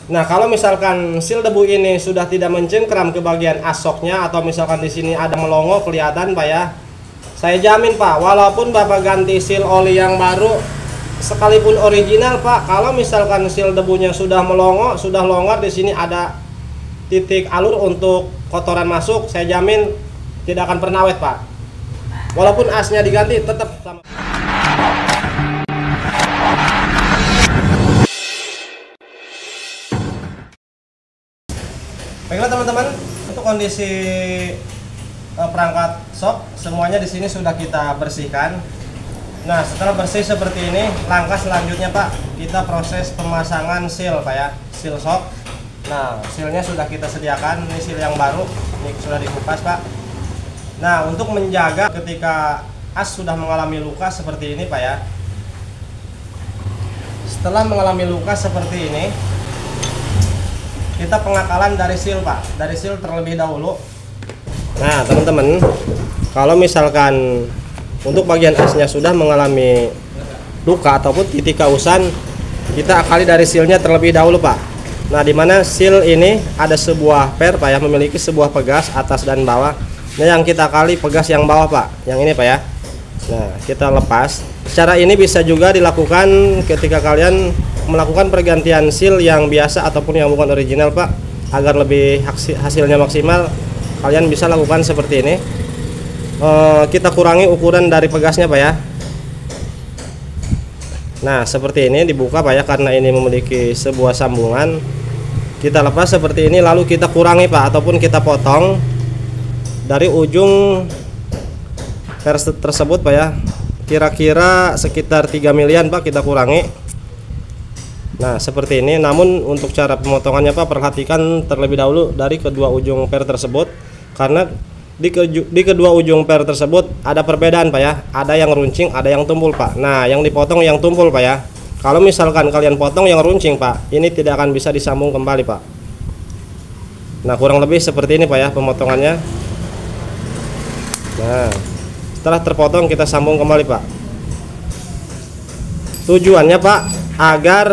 Nah, kalau misalkan seal debu ini sudah tidak mencengkram ke bagian asoknya atau misalkan di sini ada melongo kelihatan Pak ya. Saya jamin Pak, walaupun Bapak ganti seal oli yang baru sekalipun original Pak, kalau misalkan seal debunya sudah melongo, sudah longgar, di sini ada titik alur untuk kotoran masuk, saya jamin tidak akan pernah awet Pak. Walaupun asnya diganti tetap sama. Baiklah teman-teman, untuk kondisi perangkat shock semuanya di sini sudah kita bersihkan. Nah, setelah bersih seperti ini, langkah selanjutnya Pak, kita proses pemasangan seal Pak ya, seal shock. Nah, sealnya sudah kita sediakan, ini seal yang baru, ini sudah dikupas Pak. Nah, untuk menjaga ketika as sudah mengalami luka seperti ini Pak ya. Setelah mengalami luka seperti ini, kita pengakalan dari seal Pak, dari seal terlebih dahulu. Nah teman-teman, kalau misalkan untuk bagian asnya sudah mengalami luka ataupun titik kausan, kita akali dari sealnya terlebih dahulu Pak. Nah dimana seal ini ada sebuah per Pak ya, memiliki sebuah pegas atas dan bawah. Nah yang kita akali pegas yang bawah Pak, yang ini Pak ya. Nah kita lepas. Cara ini bisa juga dilakukan ketika kalian melakukan pergantian seal yang biasa ataupun yang bukan original Pak, agar lebih hasilnya maksimal. Kalian bisa lakukan seperti ini. Kita kurangi ukuran dari pegasnya Pak ya. Nah seperti ini dibuka Pak ya, karena ini memiliki sebuah sambungan. Kita lepas seperti ini, lalu kita kurangi Pak, ataupun kita potong dari ujung tersebut Pak ya, kira-kira sekitar 3 milian Pak, kita kurangi. Nah seperti ini. Namun untuk cara pemotongannya Pak, perhatikan terlebih dahulu dari kedua ujung per tersebut, karena di kedua ujung per tersebut ada perbedaan Pak ya, ada yang runcing, ada yang tumpul Pak. Nah yang dipotong yang tumpul Pak ya. Kalau misalkan kalian potong yang runcing Pak, ini tidak akan bisa disambung kembali Pak. Nah kurang lebih seperti ini Pak ya pemotongannya. Nah setelah terpotong kita sambung kembali Pak. Tujuannya Pak, agar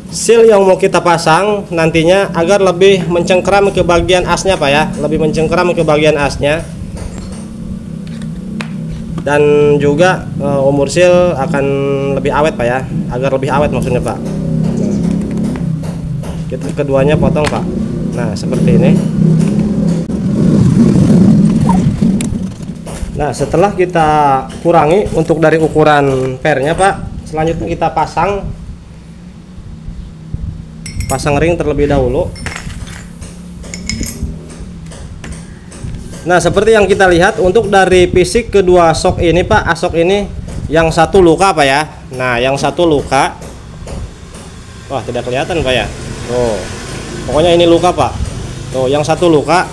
seal yang mau kita pasang nantinya agar lebih mencengkram ke bagian asnya Pak ya, lebih mencengkram ke bagian asnya, dan juga umur seal akan lebih awet Pak ya, agar lebih awet maksudnya Pak. Kita keduanya potong Pak. Nah seperti ini. Nah setelah kita kurangi untuk dari ukuran pernya Pak, selanjutnya kita pasang ring terlebih dahulu. Nah seperti yang kita lihat, untuk dari fisik kedua shock ini Pak, asok ini yang satu luka Pak ya. Nah yang satu luka, wah tidak kelihatan Pak ya. Tuh pokoknya ini luka Pak. Tuh yang satu luka,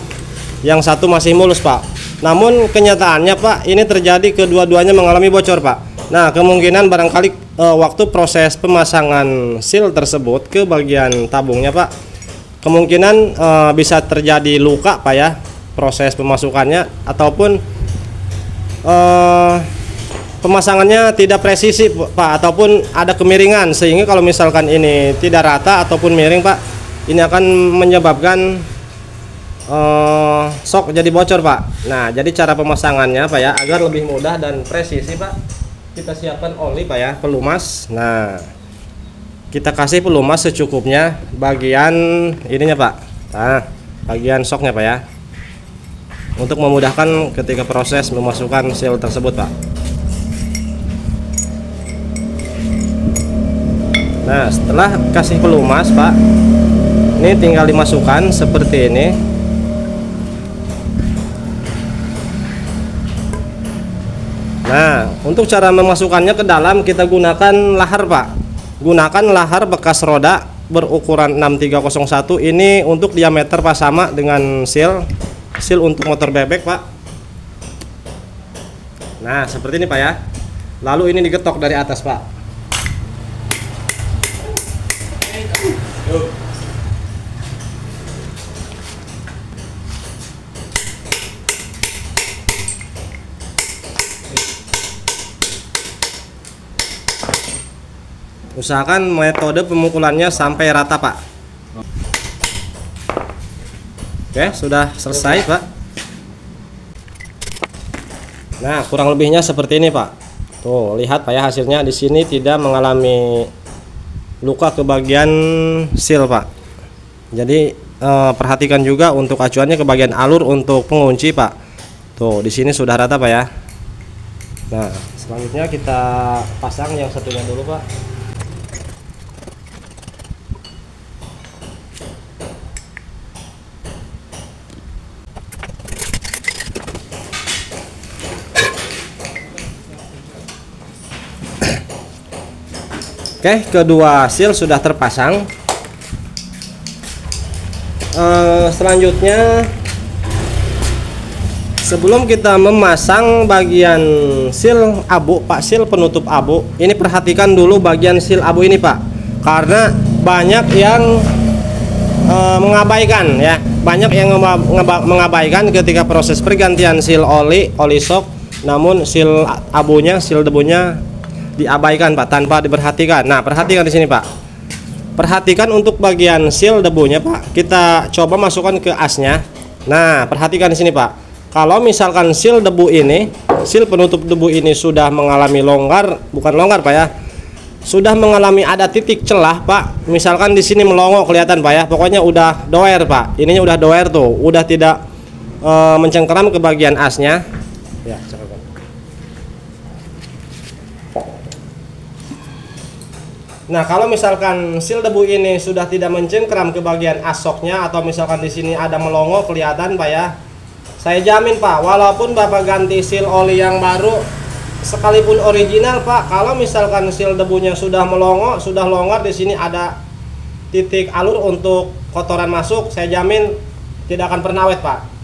yang satu masih mulus Pak. Namun kenyataannya Pak, ini terjadi kedua-duanya mengalami bocor Pak. Nah kemungkinan barangkali waktu proses pemasangan seal tersebut ke bagian tabungnya Pak, kemungkinan bisa terjadi luka Pak ya, proses pemasukannya, ataupun pemasangannya tidak presisi Pak, ataupun ada kemiringan, sehingga kalau misalkan ini tidak rata ataupun miring Pak, ini akan menyebabkan shock jadi bocor Pak. Nah jadi cara pemasangannya Pak ya, agar lebih mudah dan presisi Pak, kita siapkan oli Pak ya, pelumas. Nah kita kasih pelumas secukupnya bagian ininya Pak, nah bagian shocknya Pak ya, untuk memudahkan ketika proses memasukkan seal tersebut Pak. Nah setelah kasih pelumas Pak, ini tinggal dimasukkan seperti ini. Nah untuk cara memasukkannya ke dalam, kita gunakan lahar Pak, gunakan lahar bekas roda berukuran 6301. Ini untuk diameter pas sama dengan seal untuk motor bebek Pak. Nah seperti ini Pak ya. Lalu ini digetok dari atas Pak. Usahakan metode pemukulannya sampai rata, Pak. Oke, sudah selesai, Pak. Nah, kurang lebihnya seperti ini, Pak. Tuh, lihat Pak ya, hasilnya di sini tidak mengalami luka ke bagian seal, Pak. Jadi perhatikan juga untuk acuannya ke bagian alur untuk pengunci, Pak. Tuh, di sini sudah rata, Pak ya. Nah, selanjutnya kita pasang yang satunya dulu, Pak. Oke, kedua seal sudah terpasang. Selanjutnya, sebelum kita memasang bagian seal abu, Pak, seal penutup abu, ini perhatikan dulu bagian seal abu ini, Pak, karena banyak yang mengabaikan ya, banyak yang mengabaikan ketika proses pergantian seal oli shock, namun seal abunya, seal debunya diabaikan, Pak, tanpa diperhatikan. Nah, perhatikan di sini, Pak. Perhatikan untuk bagian seal debunya, Pak. Kita coba masukkan ke asnya. Nah, perhatikan di sini, Pak. Kalau misalkan seal debu ini, seal penutup debu ini sudah mengalami longgar, bukan longgar, Pak ya. Sudah mengalami ada titik celah, Pak. Misalkan di sini melongo kelihatan, Pak ya. Pokoknya udah doer, Pak. Ininya udah doer tuh, udah tidak mencengkeram ke bagian asnya. Ya, nah, kalau misalkan seal debu ini sudah tidak mencengkeram ke bagian asoknya, atau misalkan di sini ada melongo kelihatan, Pak ya, saya jamin, Pak, walaupun Bapak ganti seal oli yang baru sekalipun original, Pak, kalau misalkan seal debunya sudah melongo, sudah longgar, di sini ada titik alur untuk kotoran masuk, saya jamin tidak akan pernah awet, Pak.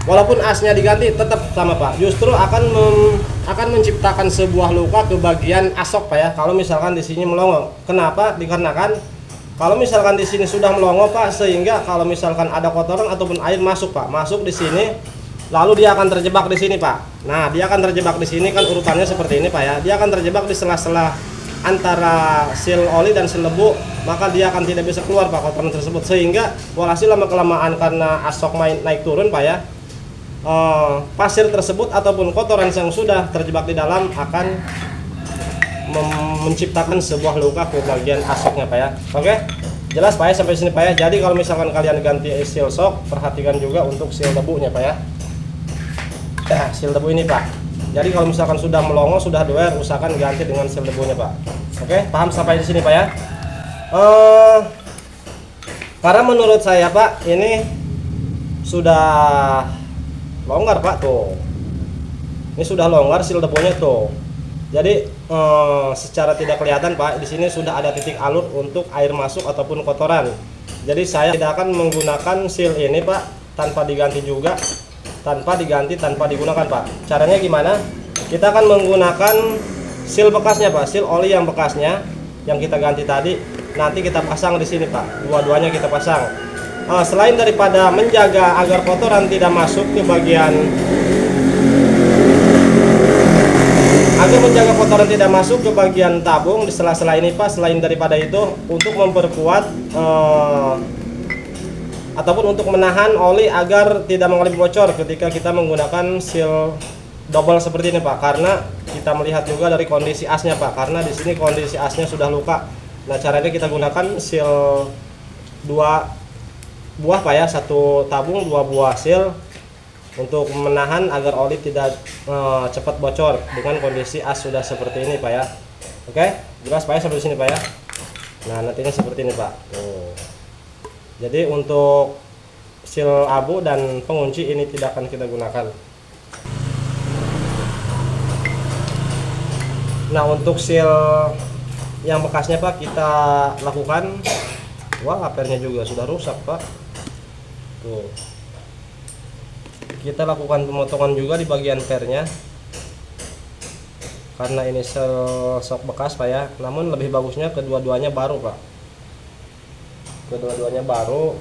Walaupun asnya diganti tetap sama, Pak. Justru akan menciptakan sebuah luka ke bagian asok, Pak ya. Kalau misalkan di sini melongo. Kenapa? Dikarenakan kalau misalkan di sini sudah melongo, Pak, sehingga kalau misalkan ada kotoran ataupun air masuk, Pak, masuk di sini, lalu dia akan terjebak di sini, Pak. Nah, dia akan terjebak di sini, kan urutannya seperti ini, Pak ya. Dia akan terjebak di sela-sela antara seal oli dan seal debu, maka dia akan tidak bisa keluar, Pak, kotoran tersebut, sehingga walhasil lama kelamaan karena asok naik turun, Pak ya, pasir tersebut ataupun kotoran yang sudah terjebak di dalam akan menciptakan sebuah luka ke bagian asoknya, Pak ya. Oke, jelas, Pak ya, sampai sini, Pak ya. Jadi kalau misalkan kalian ganti seal shock, perhatikan juga untuk seal debunya, Pak ya. Nah, seal debu ini, Pak. Jadi kalau misalkan sudah melongo, sudah doer, usahakan ganti dengan seal debunya, Pak. Oke, paham sampai di sini, Pak ya. Karena menurut saya, Pak, ini sudah longgar, Pak, tuh. Ini sudah longgar seal debunya tuh. Jadi secara tidak kelihatan, Pak, di sini sudah ada titik alur untuk air masuk ataupun kotoran. Jadi saya tidak akan menggunakan seal ini, Pak, tanpa diganti juga, tanpa digunakan, Pak. Caranya gimana? Kita akan menggunakan seal bekasnya, Pak, seal oli yang bekasnya yang kita ganti tadi. Nanti kita pasang di sini, Pak. Dua-duanya kita pasang. Selain daripada menjaga agar kotoran tidak masuk ke bagian, tabung di sela-sela ini, Pak, selain daripada itu untuk memperkuat ataupun untuk menahan oli agar tidak mengalami bocor ketika kita menggunakan seal double seperti ini, Pak, karena kita melihat juga dari kondisi asnya, Pak, karena di sini kondisi asnya sudah luka. Nah, caranya kita gunakan seal 2 buah, Pak ya, satu tabung 2 buah seal untuk menahan agar oli tidak cepat bocor dengan kondisi as sudah seperti ini, Pak ya. Oke, jelas, Pak ya, sampai sini, Pak ya. Nah, nantinya seperti ini, Pak. Jadi untuk seal abu dan pengunci ini tidak akan kita gunakan. Nah, untuk seal yang bekasnya, Pak, kita lakukan. Wah, pernya juga sudah rusak, Pak. Tuh. Kita lakukan pemotongan juga di bagian pernya, karena ini shock bekas, Pak ya. Namun lebih bagusnya kedua-duanya baru, Pak. Kedua-duanya baru.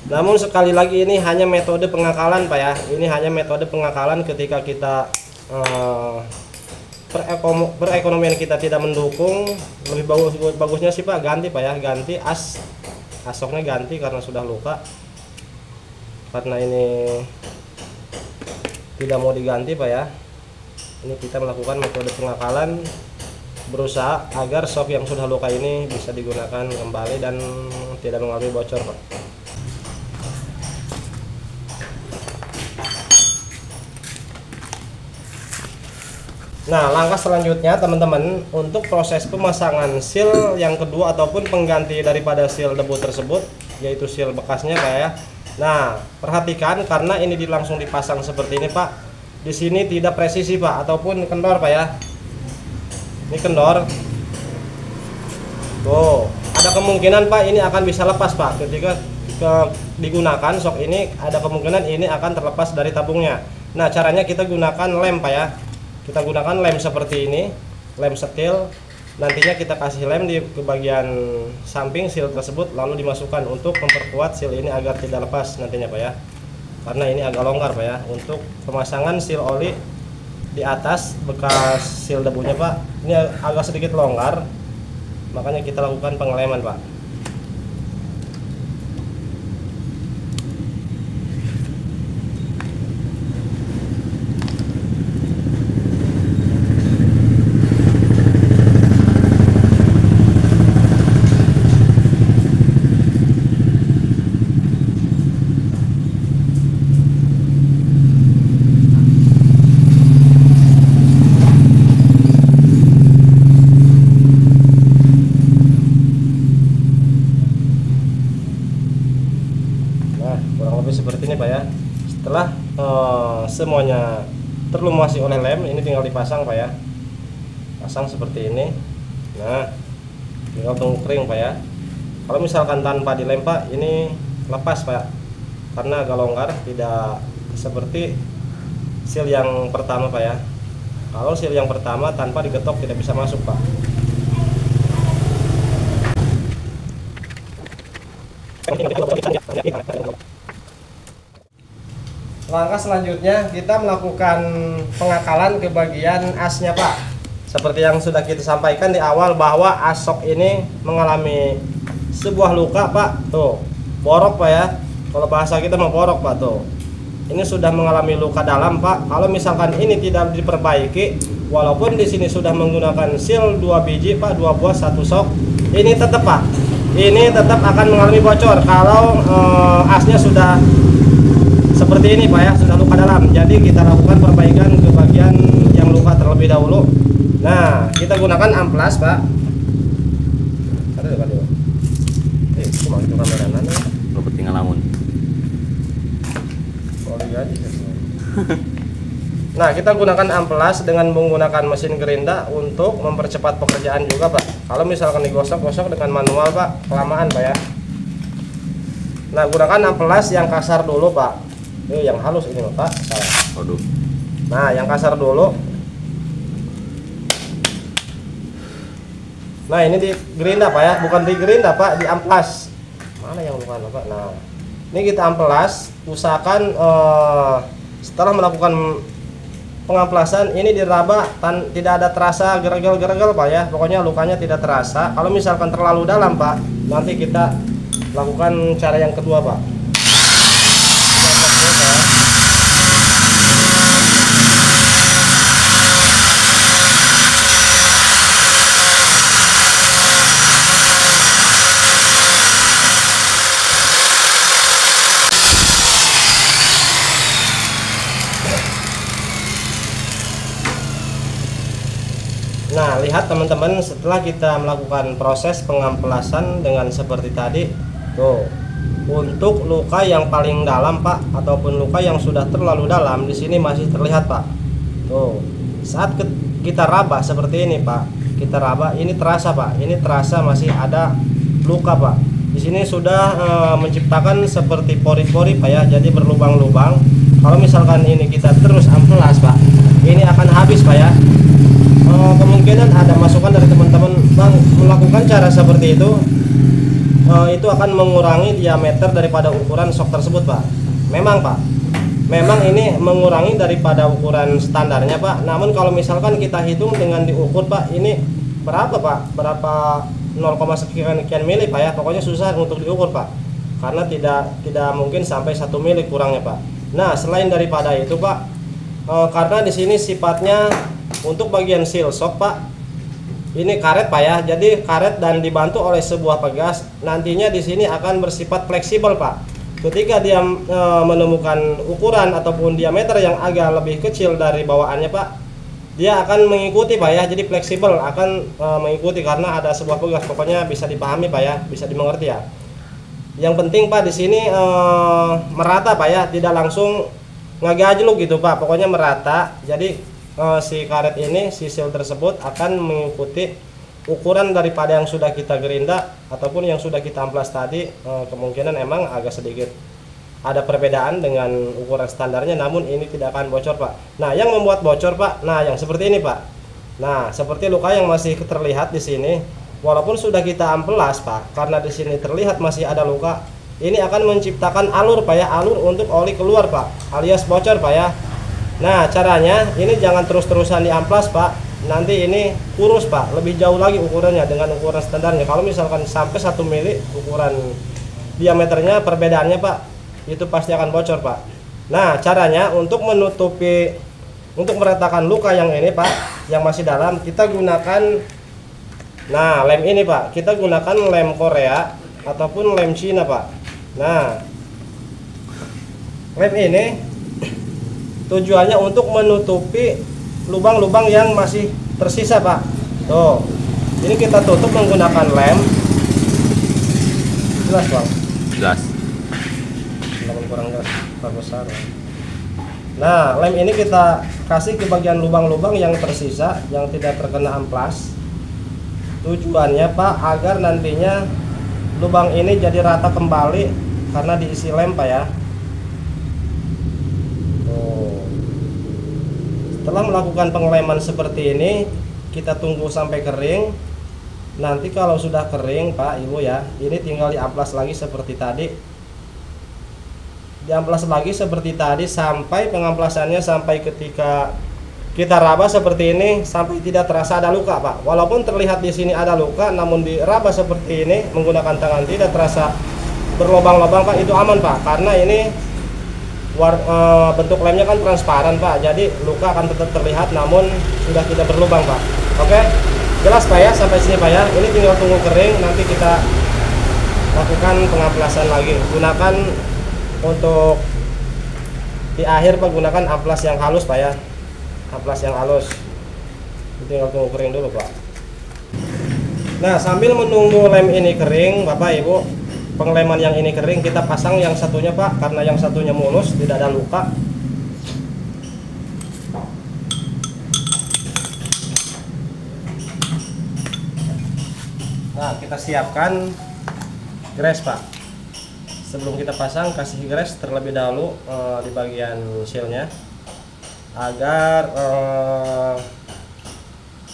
Namun sekali lagi ini hanya metode pengakalan, Pak ya. Ini hanya metode pengakalan ketika kita perekonomian kita tidak mendukung, lebih bagusnya sih Pak ganti Pak ya, ganti asoknya ganti karena sudah luka. Karena ini tidak mau diganti Pak ya, ini kita melakukan metode pengakalan, berusaha agar sok yang sudah luka ini bisa digunakan kembali dan tidak mengalami bocor Pak. Nah, langkah selanjutnya teman-teman, untuk proses pemasangan seal yang kedua ataupun pengganti daripada seal debu tersebut, yaitu seal bekasnya Pak ya. Nah, perhatikan karena ini langsung dipasang seperti ini Pak. Di sini tidak presisi Pak ataupun kendor Pak ya. Ini kendor. Tuh, ada kemungkinan Pak ini akan bisa lepas Pak ketika digunakan sok ini, ada kemungkinan ini akan terlepas dari tabungnya. Nah, caranya kita gunakan lem Pak ya. Kita gunakan lem seperti ini, lem setil. Nantinya kita kasih lem di bagian samping seal tersebut, lalu dimasukkan untuk memperkuat seal ini agar tidak lepas nantinya Pak ya. Karena ini agak longgar Pak ya. Untuk pemasangan seal oli di atas bekas seal debunya Pak, ini agak sedikit longgar, makanya kita lakukan pengeleman Pak. Seperti ini Pak ya. Setelah semuanya terlumasi oleh lem, ini tinggal dipasang Pak ya. Pasang seperti ini. Nah, tinggal tunggu kering Pak ya. Kalau misalkan tanpa dilem Pak, ini lepas Pak, karena agak longgar, tidak seperti seal yang pertama Pak ya. Kalau seal yang pertama tanpa digetok tidak bisa masuk Pak. Langkah selanjutnya kita melakukan pengakalan ke bagian asnya Pak. Seperti yang sudah kita sampaikan di awal bahwa asok ini mengalami sebuah luka Pak. Tuh, borok Pak ya. Kalau bahasa kita mau borok Pak tuh. Ini sudah mengalami luka dalam Pak. Kalau misalkan ini tidak diperbaiki, walaupun di sini sudah menggunakan seal 2 biji Pak, 2 buah 1 sok, ini tetap Pak. Ini tetap akan mengalami bocor kalau asnya sudah seperti ini Pak ya, sudah luka dalam. Jadi kita lakukan perbaikan ke bagian yang luka terlebih dahulu. Nah, kita gunakan amplas Pak. Ada kali. Cuma itu kameranya. Lo penting ngalamun. Nah, kita gunakan amplas dengan menggunakan mesin gerinda untuk mempercepat pekerjaan juga Pak. Kalau misalkan digosok-gosok dengan manual Pak, kelamaan Pak ya. Nah, gunakan amplas yang kasar dulu Pak. Ini yang halus ini Pak, salah. Aduh. Nah, yang kasar dulu. Nah, ini di gerinda Pak ya, bukan di gerinda Pak, di amplas. Mana yang bukan Pak? Nah, ini kita amplas. Usahakan setelah melakukan pengamplasan ini diraba, tidak ada terasa geragel-geragel Pak ya. Pokoknya lukanya tidak terasa. Kalau misalkan terlalu dalam Pak, nanti kita lakukan cara yang kedua Pak. Nah, lihat teman-teman, setelah kita melakukan proses pengamplasan dengan seperti tadi, tuh, untuk luka yang paling dalam Pak, ataupun luka yang sudah terlalu dalam, di sini masih terlihat Pak. Tuh, saat kita raba seperti ini Pak, kita raba, ini terasa Pak, ini terasa masih ada luka Pak. Di sini sudah menciptakan seperti pori-pori Pak ya, jadi berlubang-lubang. Kalau misalkan ini kita terus amplas Pak, ini akan habis Pak ya. Kemungkinan ada masukan dari teman-teman Bang, melakukan cara seperti itu akan mengurangi diameter daripada ukuran sok tersebut Pak. Memang Pak, memang ini mengurangi daripada ukuran standarnya Pak. Namun kalau misalkan kita hitung dengan diukur Pak, ini berapa Pak? Berapa 0, sekian mili Pak ya. Pokoknya susah untuk diukur Pak. Karena tidak mungkin sampai 1 mili kurangnya Pak. Nah, selain daripada itu Pak, karena di sini sifatnya untuk bagian seal shock Pak, ini karet Pak ya. Jadi karet dan dibantu oleh sebuah pegas. Nantinya di sini akan bersifat fleksibel Pak. Ketika dia menemukan ukuran ataupun diameter yang agak lebih kecil dari bawaannya Pak, dia akan mengikuti Pak ya. Jadi fleksibel akan mengikuti karena ada sebuah pegas. Pokoknya bisa dipahami Pak ya, bisa dimengerti ya. Yang penting Pak di sini merata Pak ya, tidak langsung ngagajluk gitu Pak. Pokoknya merata. Jadi si karet ini, si seal tersebut akan mengikuti ukuran daripada yang sudah kita gerinda ataupun yang sudah kita amplas tadi. Kemungkinan emang agak sedikit ada perbedaan dengan ukuran standarnya, namun ini tidak akan bocor Pak. Nah, yang membuat bocor Pak, nah yang seperti ini Pak. Nah, seperti luka yang masih terlihat di sini, walaupun sudah kita amplas Pak, karena di sini terlihat masih ada luka, ini akan menciptakan alur Pak ya, alur untuk oli keluar Pak, alias bocor Pak ya. Nah, caranya ini jangan terus-terusan diamplas Pak. Nanti ini kurus Pak, lebih jauh lagi ukurannya dengan ukuran standarnya. Kalau misalkan sampai 1 mili ukuran diameternya, perbedaannya Pak, itu pasti akan bocor Pak. Nah, caranya untuk menutupi, untuk meratakan luka yang ini Pak, yang masih dalam, kita gunakan, nah lem ini Pak, kita gunakan lem Korea ataupun lem Cina Pak. Nah, lem ini tujuannya untuk menutupi lubang-lubang yang masih tersisa Pak. Tuh, ini kita tutup menggunakan lem. Jelas Bang? Jelas. Kurang besar. Nah, lem ini kita kasih ke bagian lubang-lubang yang tersisa, yang tidak terkena amplas. Tujuannya Pak, agar nantinya lubang ini jadi rata kembali karena diisi lem Pak ya. Setelah melakukan pengeleman seperti ini, kita tunggu sampai kering. Nanti kalau sudah kering Pak Ibu ya, ini tinggal diamplas lagi seperti tadi. Diamplas lagi seperti tadi sampai pengamplasannya, sampai ketika kita raba seperti ini sampai tidak terasa ada luka Pak. Walaupun terlihat di sini ada luka, namun diraba seperti ini menggunakan tangan tidak terasa berlobang-lobang Pak, itu aman Pak. Karena ini bentuk lemnya kan transparan Pak, jadi luka akan tetap terlihat namun sudah tidak berlubang Pak. Oke, jelas Pak ya sampai sini Pak ya. Ini tinggal tunggu kering, nanti kita lakukan pengamplasan lagi. Gunakan untuk di akhir Pak, gunakan amplas yang halus Pak ya, amplas yang halus. Tinggal tunggu kering dulu Pak. Nah, sambil menunggu lem ini kering Bapak Ibu, pengeleman yang ini kering, kita pasang yang satunya Pak, karena yang satunya mulus, tidak ada luka. Nah, kita siapkan gres Pak. Sebelum kita pasang, kasih gres terlebih dahulu di bagian sealnya, agar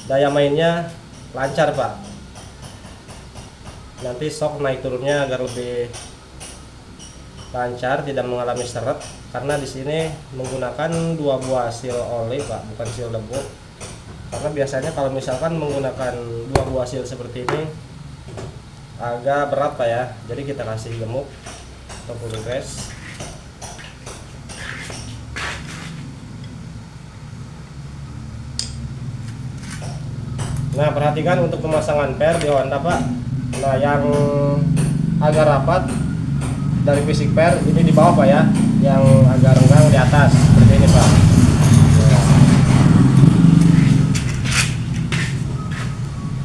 daya mainnya lancar Pak. Nanti shock naik turunnya agar lebih lancar, tidak mengalami seret. Karena di sini menggunakan 2 buah seal oli Pak, bukan seal debu. Karena biasanya kalau misalkan menggunakan 2 buah seal seperti ini agak berat Pak ya. Jadi kita kasih gemuk ataupun gres. Nah, perhatikan untuk pemasangan per di Honda Pak. Nah, yang agak rapat dari fisik per ini di bawah Pak ya, yang agak renggang di atas seperti ini Pak.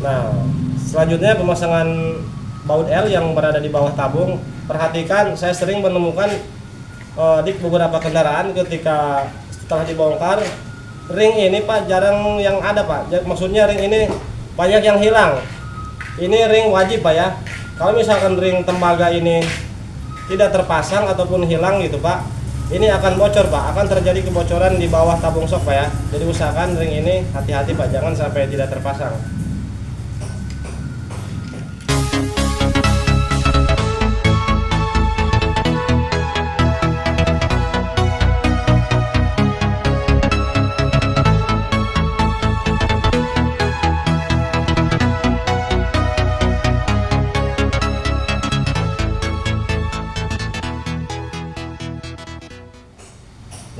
Nah, selanjutnya pemasangan baut L yang berada di bawah tabung. Perhatikan, saya sering menemukan di beberapa kendaraan ketika setelah dibongkar, ring ini Pak jarang yang ada Pak. Maksudnya ring ini banyak yang hilang. Ini ring wajib Pak ya. Kalau misalkan ring tembaga ini tidak terpasang ataupun hilang gitu Pak, ini akan bocor Pak, akan terjadi kebocoran di bawah tabung shock Pak ya. Jadi usahakan ring ini hati-hati Pak, jangan sampai tidak terpasang.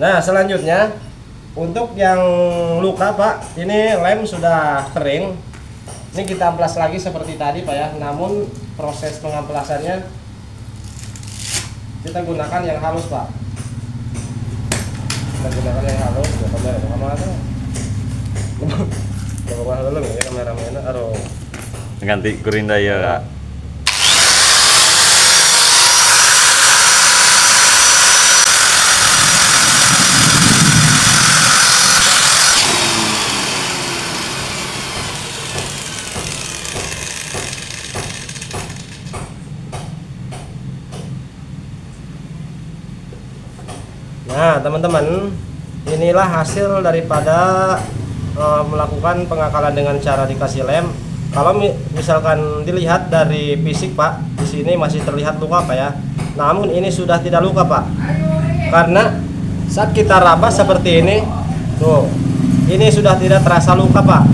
Nah, selanjutnya untuk yang luka Pak, ini lem sudah kering. Ini kita amplas lagi seperti tadi Pak ya. Namun proses pengamplasannya kita gunakan yang halus Pak. Kita gunakan yang halus. Ya, kamera tuh. Coba dulu ya kameramennya. Aduh. Ganti Gurinda ya Kak. Nah teman-teman, inilah hasil daripada melakukan pengakalan dengan cara dikasih lem. Kalau misalkan dilihat dari fisik Pak, di sini masih terlihat luka Pak ya. Namun ini sudah tidak luka Pak, karena saat kita raba seperti ini, tuh, ini sudah tidak terasa luka Pak.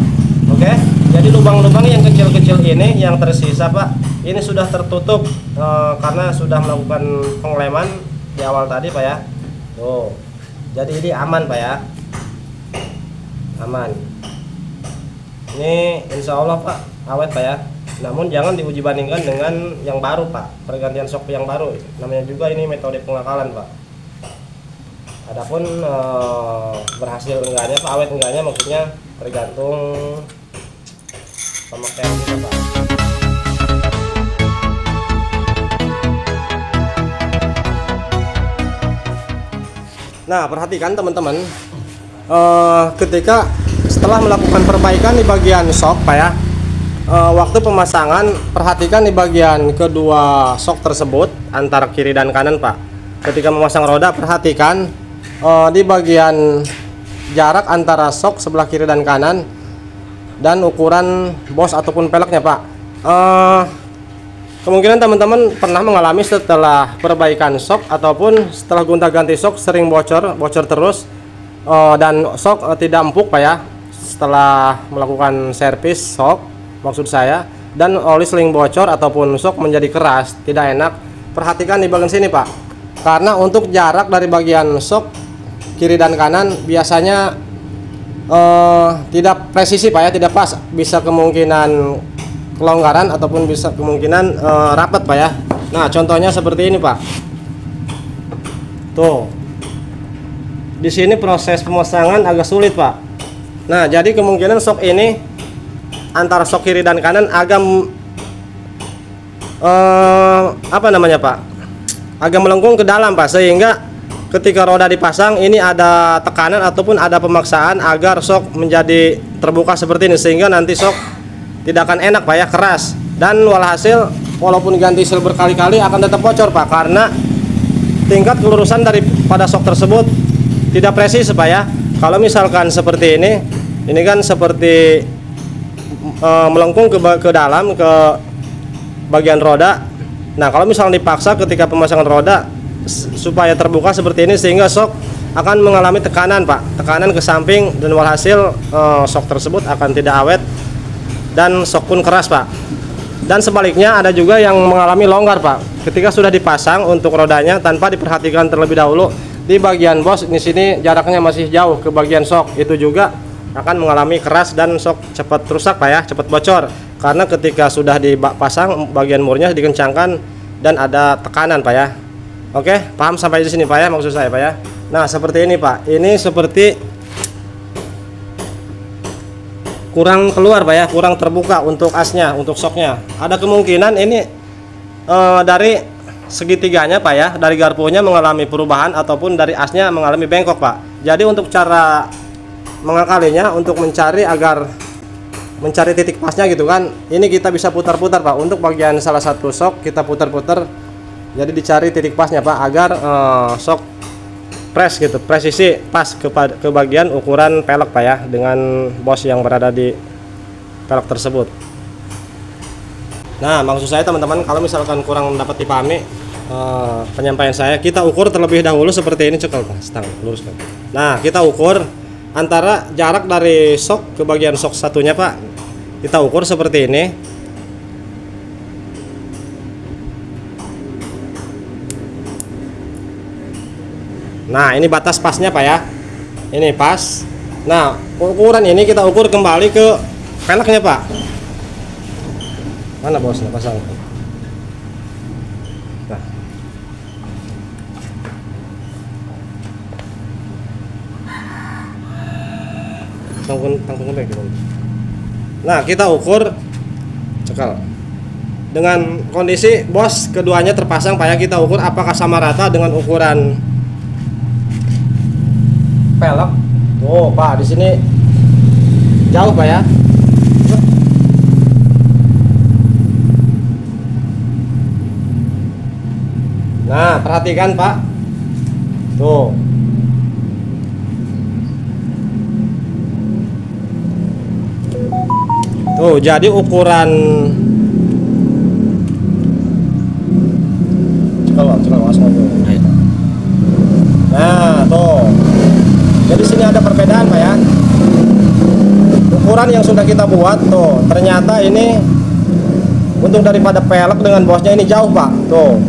Oke, jadi lubang-lubang yang kecil-kecil ini yang tersisa Pak, ini sudah tertutup karena sudah melakukan pengleman di awal tadi Pak ya. Tuh, jadi ini aman Pak ya, aman. Ini insya Allah Pak awet Pak ya. Namun jangan diuji bandingkan dengan yang baru Pak, pergantian sok yang baru. Namanya juga ini metode pengakalan Pak. Adapun berhasil enggaknya Pak, awet enggaknya maksudnya tergantung pemakaian kita Pak. Nah perhatikan teman-teman, ketika setelah melakukan perbaikan di bagian sok Pak ya, waktu pemasangan perhatikan di bagian kedua sok tersebut antara kiri dan kanan Pak. Ketika memasang roda perhatikan di bagian jarak antara sok sebelah kiri dan kanan dan ukuran bos ataupun peleknya Pak. Kemungkinan teman-teman pernah mengalami setelah perbaikan sok ataupun setelah gonta-ganti sok sering bocor terus dan sok tidak empuk Pak ya. Setelah melakukan servis sok maksud saya, dan oli seling bocor ataupun sok menjadi keras, tidak enak. Perhatikan di bagian sini Pak, karena untuk jarak dari bagian sok kiri dan kanan biasanya tidak presisi Pak ya, tidak pas, bisa kemungkinan kelonggaran ataupun bisa kemungkinan rapat Pak ya. Nah contohnya seperti ini Pak, tuh di sini proses pemasangan agak sulit Pak. Nah jadi kemungkinan sok ini antara sok kiri dan kanan agak apa namanya Pak, agak melengkung ke dalam Pak, sehingga ketika roda dipasang ini ada tekanan ataupun ada pemaksaan agar sok menjadi terbuka seperti ini, sehingga nanti sok tidak akan enak Pak ya, keras, dan walhasil walaupun ganti seal berkali-kali akan tetap bocor Pak, karena tingkat kelurusan daripada sok tersebut tidak presis Pak ya. Kalau misalkan seperti ini kan seperti melengkung ke dalam ke bagian roda. Nah kalau misalnya dipaksa ketika pemasangan roda supaya terbuka seperti ini, sehingga sok akan mengalami tekanan Pak, tekanan ke samping, dan walhasil sok tersebut akan tidak awet dan sok pun keras Pak. Dan sebaliknya ada juga yang mengalami longgar Pak, ketika sudah dipasang untuk rodanya tanpa diperhatikan terlebih dahulu di bagian bos di sini jaraknya masih jauh ke bagian sok, itu juga akan mengalami keras dan sok cepat rusak Pak ya, cepat bocor, karena ketika sudah dipasang bagian murnya dikencangkan dan ada tekanan Pak ya. Oke, paham sampai di sini Pak ya maksud saya Pak ya. Nah seperti ini Pak, ini seperti kurang keluar Pak ya, kurang terbuka untuk asnya, untuk soknya. Ada kemungkinan ini dari segitiganya Pak ya, dari garpunya mengalami perubahan ataupun dari asnya mengalami bengkok Pak. Jadi untuk cara mengakalinya, untuk mencari titik pasnya gitu kan, ini kita bisa putar-putar Pak. Untuk bagian salah satu sok kita putar-putar, jadi dicari titik pasnya Pak, agar sok press gitu, presisi pas ke bagian ukuran pelek Pak ya, dengan bos yang berada di pelek tersebut. Nah maksud saya teman-teman, kalau misalkan kurang dapat dipahami penyampaian saya, kita ukur terlebih dahulu seperti ini, cekel Pak, stang luruskan. Nah kita ukur antara jarak dari sok ke bagian sok satunya Pak, kita ukur seperti ini. Nah, ini batas pasnya Pak ya. Ini pas. Nah, ukuran ini kita ukur kembali ke peleknya Pak. Mana bosnya pasang? Nah. Tangkung lagi. Nah, kita ukur cekal. Dengan kondisi bos keduanya terpasang Pak ya, kita ukur apakah sama rata dengan ukuran pelek. Oh Pak, di sini jauh Pak ya. Nah, perhatikan Pak. Tuh. Tuh, jadi ukuran Nah, tuh. Jadi sini ada perbedaan Pak ya. Ukuran yang sudah kita buat tuh, ternyata ini untuk daripada pelek dengan bosnya ini jauh Pak. Tuh.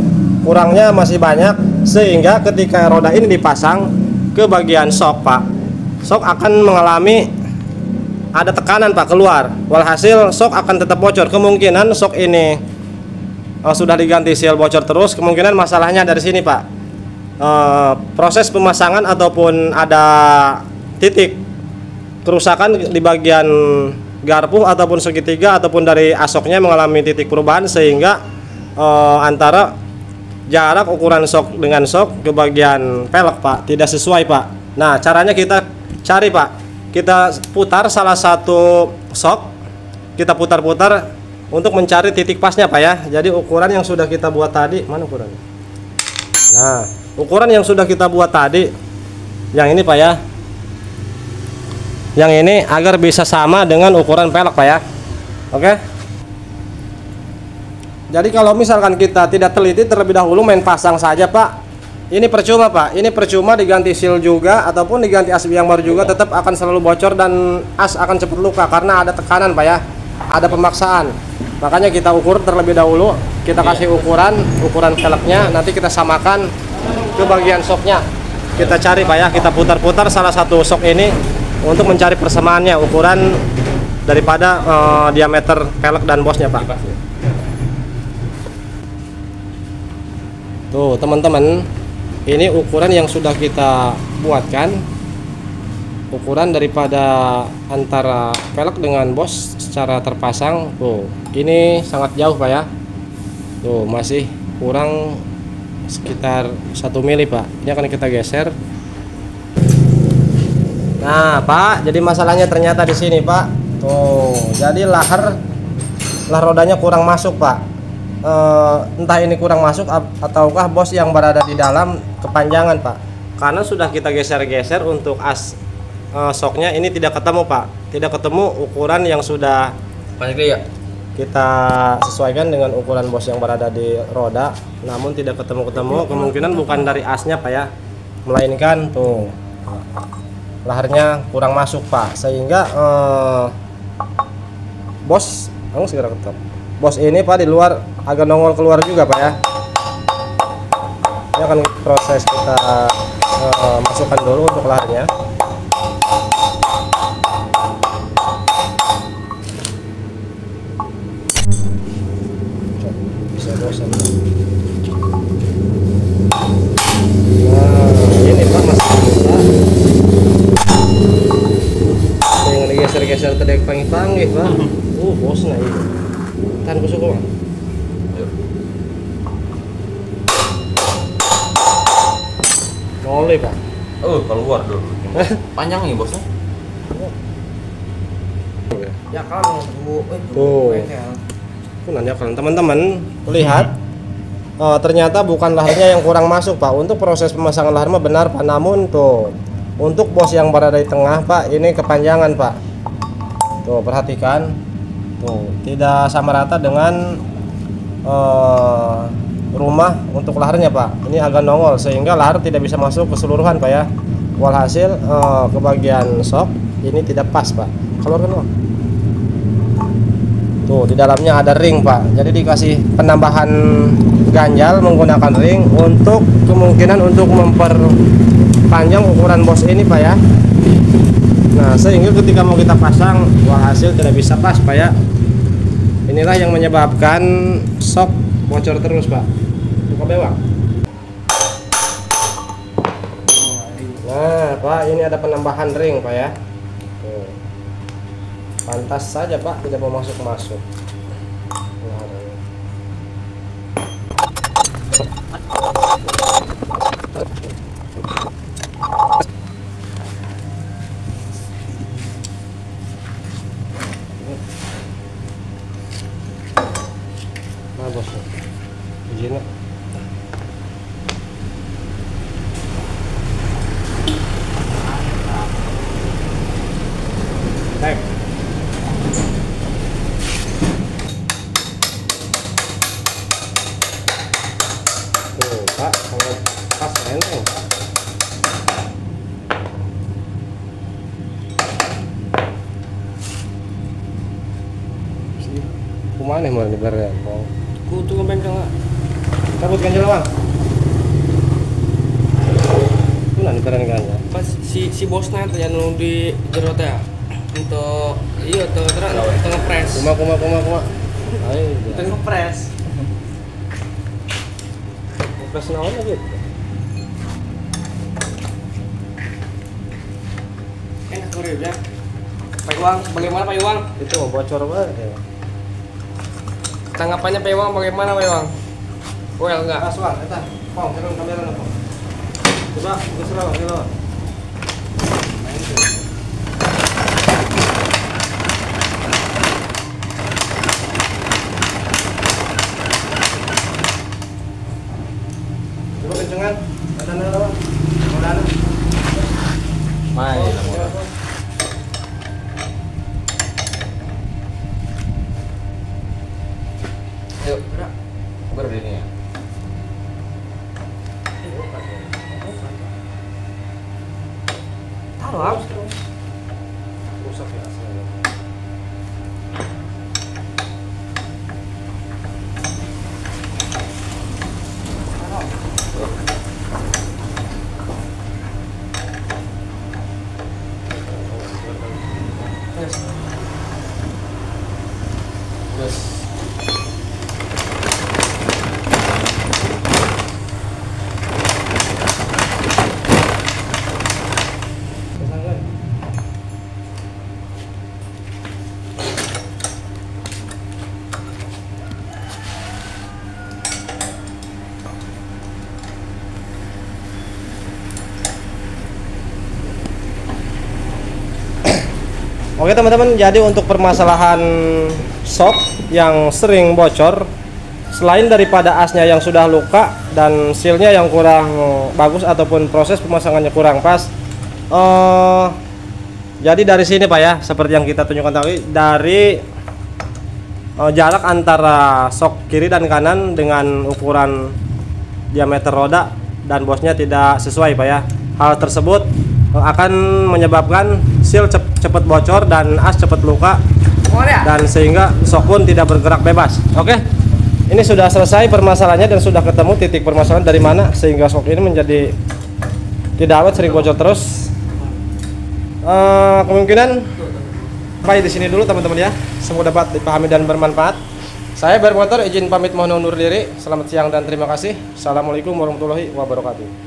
Kurangnya masih banyak sehingga ketika roda ini dipasang ke bagian sok Pak, sok akan mengalami ada tekanan Pak keluar. Walhasil sok akan tetap bocor. Kemungkinan sok ini sudah diganti seal bocor terus, kemungkinan masalahnya dari sini Pak. Proses pemasangan ataupun ada titik kerusakan di bagian garpu ataupun segitiga ataupun dari asoknya mengalami titik perubahan sehingga antara jarak ukuran sok dengan sok ke bagian pelek Pak tidak sesuai Pak. Nah, caranya kita cari Pak, kita putar salah satu sok, kita putar-putar untuk mencari titik pasnya Pak ya. Jadi ukuran yang sudah kita buat tadi, mana ukurannya? Nah, ukuran yang sudah kita buat tadi, yang ini Pak ya, yang ini agar bisa sama dengan ukuran pelek Pak ya. Oke. Jadi kalau misalkan kita tidak teliti terlebih dahulu main pasang saja Pak, ini percuma Pak. Ini percuma diganti seal juga ataupun diganti as yang baru juga, tetap akan selalu bocor dan as akan cepat luka karena ada tekanan Pak ya, ada pemaksaan. Makanya kita ukur terlebih dahulu, kita kasih ukuran peleknya, nanti kita samakan ke bagian soknya. Kita cari Pak ya, kita putar-putar salah satu sok ini untuk mencari persamaannya, ukuran daripada diameter pelek dan bosnya Pak. Tuh teman-teman, ini ukuran yang sudah kita buatkan, ukuran daripada antara pelek dengan bos secara terpasang. Tuh, ini sangat jauh Pak ya. Tuh, masih kurang sekitar 1 mili Pak. Ini akan kita geser. Nah Pak, jadi masalahnya ternyata di sini Pak. Tuh, jadi lahar rodanya kurang masuk Pak. Entah ini kurang masuk ataukah bos yang berada di dalam kepanjangan Pak. Karena sudah kita geser-geser untuk as soknya ini tidak ketemu Pak. Tidak ketemu ukuran yang sudah kita sesuaikan dengan ukuran bos yang berada di roda, namun tidak ketemu-ketemu. Kemungkinan bukan dari asnya Pak ya, melainkan tuh laharnya kurang masuk Pak, sehingga bos segera ketemu. Bos ini Pak di luar agak nongol keluar juga Pak ya. Ini akan proses kita masukkan dulu untuk laharnya. Bisa bosan. Nah, ini Pak masih bisa. Dengan digeser-geser tadi panggil-panggil Pak. Bosnya ini. Tahan kusuk Pak. Boleh Pak. Keluar dulu. Panjang nih bosnya. Ya kalau Tuh. Nanya kalian teman-teman lihat, ternyata bukan laharnya yang kurang masuk Pak. Untuk proses pemasangan lahar mah benar Pak, namun tuh untuk bos yang berada di tengah Pak ini kepanjangan Pak. Tuh perhatikan, tuh tidak sama rata dengan rumah untuk laharnya Pak. Ini agak nongol sehingga lahar tidak bisa masuk keseluruhan Pak ya. Walhasil ke bagian sok ini tidak pas Pak. Keluarkan Pak. Tuh di dalamnya ada ring Pak, jadi dikasih penambahan ganjal menggunakan ring untuk kemungkinan untuk memperpanjang ukuran bos ini Pak ya. Nah sehingga ketika mau kita pasang wah hasil tidak bisa pas Pak ya. Inilah yang menyebabkan shock bocor terus Pak. Buka bewang. Nah Pak, ini ada penambahan ring Pak ya. Tuh. Pantas saja Pak, tidak mau masuk-masuk. Nah bos, izinnya. Baik. Tuh Pak, kalau pas enteng Pak. Kumana mau diberes? Kutu bengkel nggak? Cabut ganjil bang. Itu nanti beneran ganjil. Pas si bosnya tuh yang di jero teh untuk iya tuh terus tengah press. Kuma. Ayo. Tengah press. Press naon lagi? Enak kurang ya. Pak Iwang, bagaimana Pak Iwang? Itu mau bocor banget ya. Tanggapannya Pak Iwang bagaimana Pak Iwang? Well enggak? Pas bang, eta. Pong, jalan kamera apa? Coba, geus rawa, geus. Coba kencengan. Ada rawa. Udah ada. Main. Ayo, gerak. Gerak ini ya. Taruh. Rusak ya aslinya. Terus. Oke teman-teman, jadi untuk permasalahan shock yang sering bocor, selain daripada asnya yang sudah luka dan sealnya yang kurang bagus ataupun proses pemasangannya kurang pas, jadi dari sini Pak ya, seperti yang kita tunjukkan tadi, dari jarak antara shock kiri dan kanan dengan ukuran diameter roda dan bosnya tidak sesuai Pak ya. Hal tersebut akan menyebabkan seal cepat bocor dan as cepat luka dan sehingga shock pun tidak bergerak bebas. Oke, ini sudah selesai permasalahannya dan sudah ketemu titik permasalahan dari mana sehingga shock ini menjadi tidak awet, sering bocor terus. Kemungkinan sampai di sini dulu teman-teman ya. Semoga dapat dipahami dan bermanfaat. Saya Bermotor izin pamit mohon undur diri. Selamat siang dan terima kasih. Assalamualaikum warahmatullahi wabarakatuh.